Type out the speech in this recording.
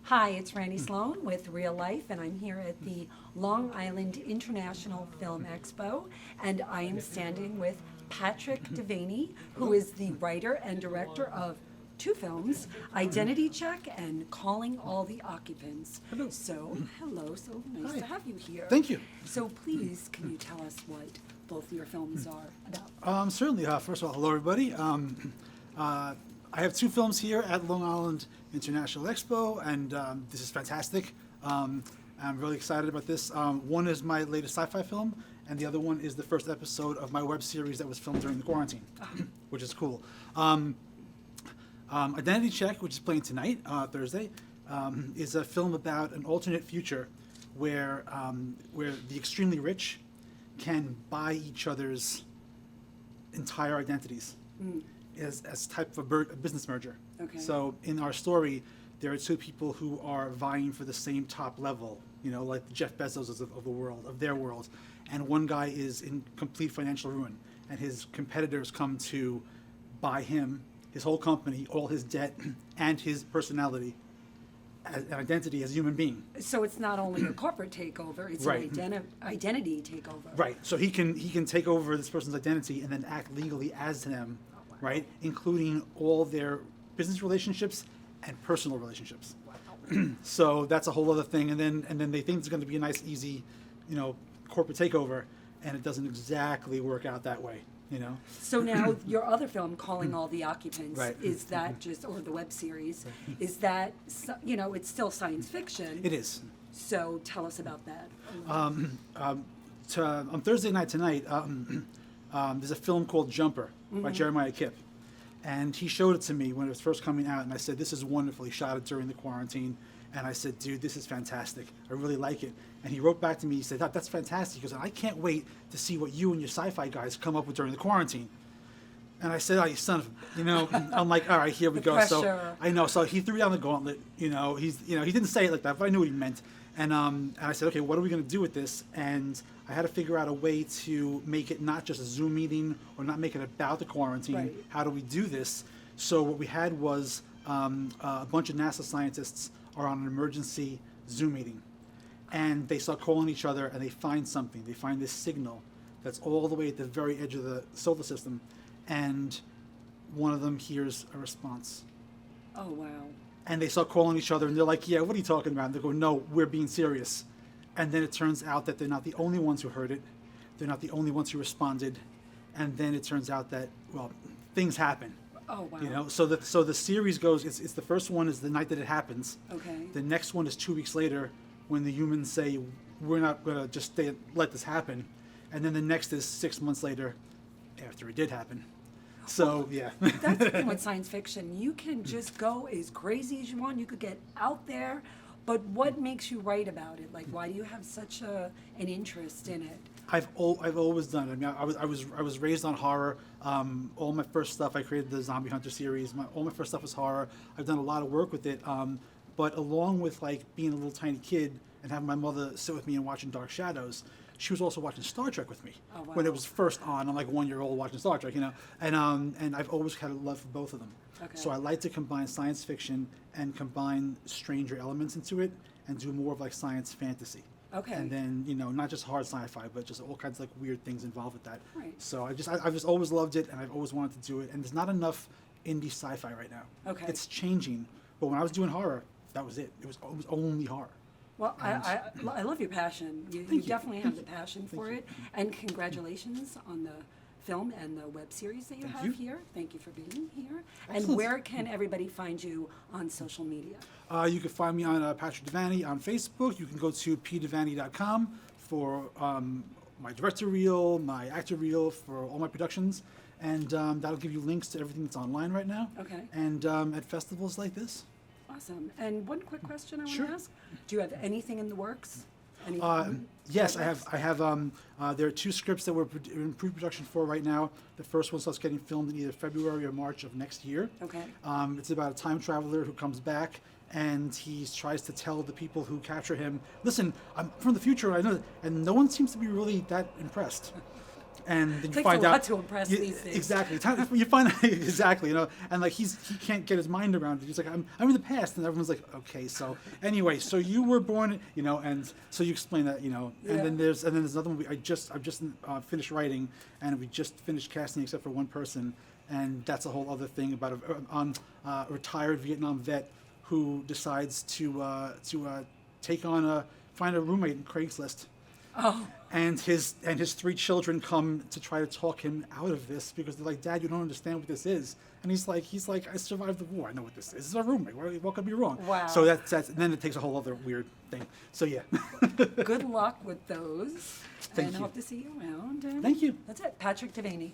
Hi, it's Randi Sloane with Real Life, and I'm here at the Long Island International Film Expo, and I am standing with Patrick Devaney, who is the writer and director of two films, Identity Check and Calling All the Occupants. Hello. So nice Hi. to have you here. Thank you. So please, can you tell us what both of your films are about? Certainly. First of all, hello everybody. I have two films here at Long Island International Expo, and this is fantastic. I'm really excited about this. One is my latest sci-fi film, and the other one is the first episode of my web series that was filmed during the quarantine, which is cool. Identity Check, which is playing tonight, Thursday, is a film about an alternate future where the extremely rich can buy each other's entire identities as type of a business merger. Okay. So in our story, there are two people who are vying for the same top level, like the Jeff Bezos of the world, of their world. And one guy is in complete financial ruin, and his competitors come to buy him, his whole company, all his debt, and his personality, as an identity as a human being. So it's not only a corporate takeover; it's Right. an identity takeover. Right. So he can take over this person's identity and then act legally as them, right? Including all their business relationships and personal relationships. So that's a whole other thing. And then they think it's going to be a nice, easy, corporate takeover, and it doesn't exactly work out that way. So now your other film, Calling All the Occupants, Right. is that just, or the web series, is that, it's still science fiction. It is. So tell us about that. On Thursday night tonight, there's a film called Jumper by Jeremiah Kipp. And he showed it to me when it was first coming out, and I said, this is wonderful. He shot it during the quarantine. And I said, dude, this is fantastic. I really like it. And he wrote back to me, he said, that's fantastic. He goes, I can't wait to see what you and your sci-fi guys come up with during the quarantine. And I said, oh, you son of, I'm like, all right, here we The go. pressure. So I know. So he threw down the gauntlet. He didn't say it like that, but I knew what he meant. And I said, okay, what are we going to do with this? And I had to figure out a way to make it not just a Zoom meeting or not make it about the quarantine. Right. How do we do this? So what we had was a bunch of NASA scientists are on an emergency Zoom meeting. And they start calling each other and they find something. They find this signal that's all the way at the very edge of the solar system. And one of them hears a response. Oh, wow. And they start calling each other and they're like, yeah, what are you talking about? And they go, no, we're being serious. And then it turns out that they're not the only ones who heard it. They're not the only ones who responded. And then it turns out that, well, things happen. Oh, wow. So the series goes, it's the first one is the night that it happens. Okay. The next one is 2 weeks later when the humans say, we're not going to just let this happen. And then the next is 6 months later after it did happen. So, yeah. That's the thing with science fiction. You can just go as crazy as you want. You could get out there. But what makes you write about it? Like, why do you have such an interest in it? I've always done it. I mean, I was raised on horror. All my first stuff, I created the Zombie Hunter series. All my first stuff was horror. I've done a lot of work with it. But along with like being a little tiny kid and having my mother sit with me and watching Dark Shadows, she was also watching Star Trek with me when it was first on. I'm like 1 year old watching Star Trek, and I've always had a love for both of them. Okay. So I like to combine science fiction and combine stranger elements into it and do more of like science fantasy. Okay. And then, not just hard sci-fi, but just all kinds of like weird things involved with that. Right. So I've just always loved it, and I've always wanted to do it. And there's not enough indie sci-fi right now. Okay. It's changing. But when I was doing horror, that was it. It was only horror. Well, I love your passion. You definitely have the passion for it. And congratulations on the film and the web series that you have here. Thank you for being here. Excellent. And where can everybody find you on social media? You can find me on Patrick Devaney on Facebook. You can go to pdevaney.com for my director reel, my actor reel, for all my productions. And that'll give you links to everything that's online right now. Okay. And at festivals like this. Awesome. And one quick question I want Sure. to ask. Do you have anything in the works? Any Yes, I projects? have. There are two scripts that we're in pre-production for right now. The first one starts getting filmed in either February or March of next year. Okay. It's about a time traveler who comes back and he tries to tell the people who capture him, listen, I'm from the future, I know, and no one seems to be really that impressed. And then you Takes find a lot out to impress these days. Exactly. You find out exactly, and like he can't get his mind around it. He's like, I'm in the past, and everyone's like, okay. So anyway, so you were born, and so you explain that, and then there's another one. I've just finished writing, and we just finished casting except for one person, and that's a whole other thing about a retired Vietnam vet who decides to find a roommate in Craigslist. Oh. And his 3 children come to try to talk him out of this because they're like, Dad, you don't understand what this is. And he's like, I survived the war. I know what this is. This is a roommate. What could be wrong? Wow. So that's and then it takes a whole other weird thing. So yeah. Good luck with those. Thank and you. hope to see you around. And Thank you. That's it. Patrick Devaney.